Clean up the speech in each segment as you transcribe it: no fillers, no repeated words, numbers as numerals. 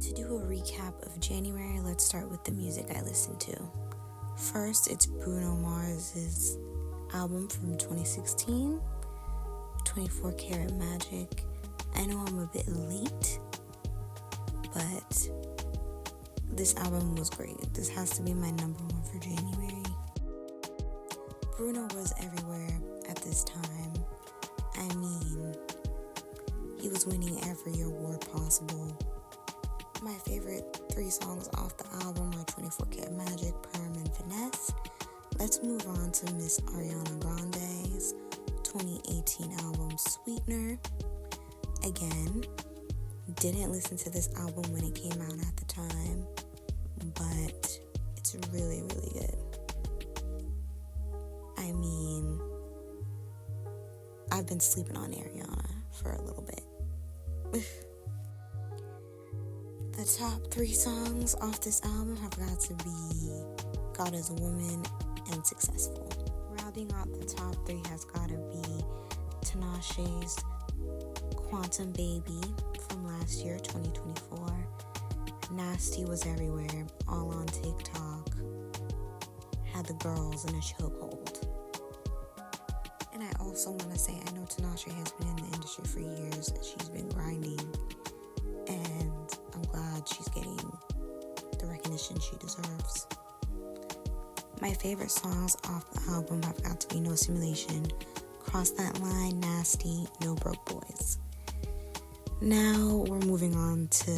To do a recap of January, let's start with the music I listened to. First, it's Bruno Mars' album from 2016, 24 Karat Magic. I know I'm a bit late, but this album was great. This has to be my number one for January. Bruno was everywhere at this time. I mean, he was winning every award possible. My favorite 3 songs off the album are 24 Karat Magic, Perm, and Finesse. Let's move on to Miss Ariana Grande's 2018 album, Sweetener. Again, didn't listen to this album when it came out at the time, but it's really, really good. I mean, I've been sleeping on Ariana for a little bit. The top 3 songs off this album have got to be God is a Woman and Successful. Rounding out the top 3 has got to be Tinashe's Quantum Baby from last year, 2024. Nasty was everywhere, all on TikTok. Had the girls in a chokehold. And I also want to say, I know Tinashe has been in the industry for years. She's been grinding. And I'm glad she's getting the recognition she deserves. My favorite songs off the album have got to be No Simulation, Cross That Line, Nasty, No Broke Boys. Now we're moving on to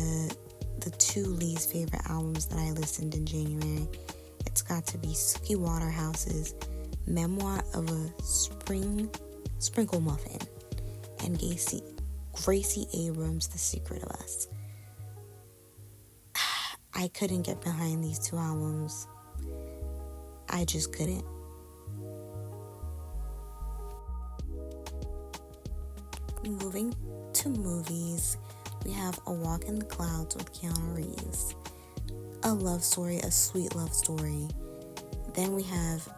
the 2 least favorite albums that I listened in January. It's got to be Suki Waterhouse's Memoir of a Sprinkle Muffin and Gracie Abrams' The Secret of Us. I couldn't get behind these 2 albums. I just couldn't. Moving to movies, we have A Walk in the Clouds with Keanu Reeves. A love story, a sweet love story. Then we have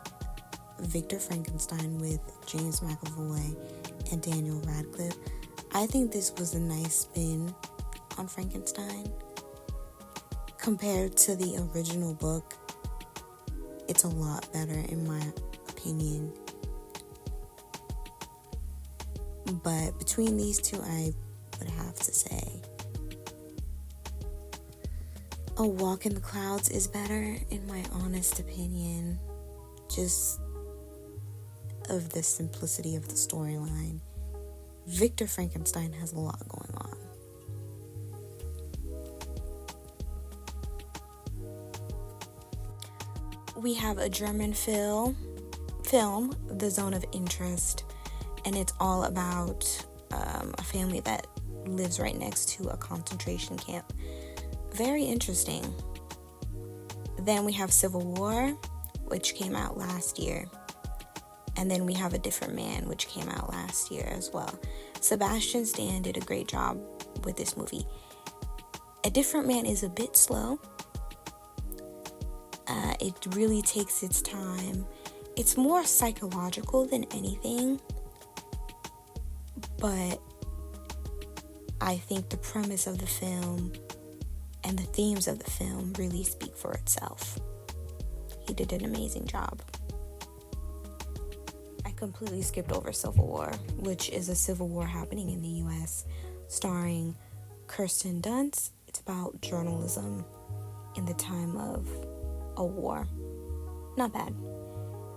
Victor Frankenstein with James McAvoy and Daniel Radcliffe. I think this was a nice spin on Frankenstein. Compared to the original book, it's a lot better in my opinion. But between these 2, I would have to say A Walk in the Clouds is better in my honest opinion. Just of the simplicity of the storyline. Victor Frankenstein has a lot going on. We have a German film, The Zone of Interest, and it's all about a family that lives right next to a concentration camp. Very interesting. Then we have Civil War, which came out last year. And then we have A Different Man, which came out last year as well. Sebastian Stan did a great job with this movie. A Different Man is a bit slow. It really takes its time. It's more psychological than anything. But I think the premise of the film and the themes of the film really speak for itself. He did an amazing job. I completely skipped over Civil War, which is a civil war happening in the U.S. starring Kirsten Dunst. It's about journalism in the time of a war. Not bad.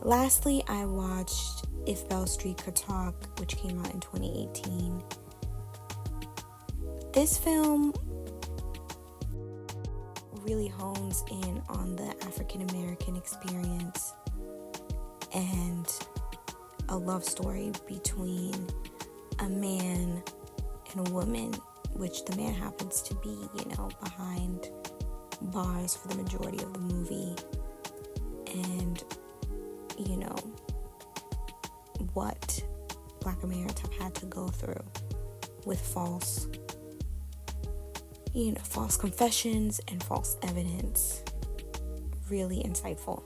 Lastly, I watched If Beale Street Could Talk, which came out in 2018. This film really hones in on the African American experience and a love story between a man and a woman, which the man happens to be, behind bars for the majority of the movie. And, what Black Americans have had to go through with false confessions and false evidence. Really insightful.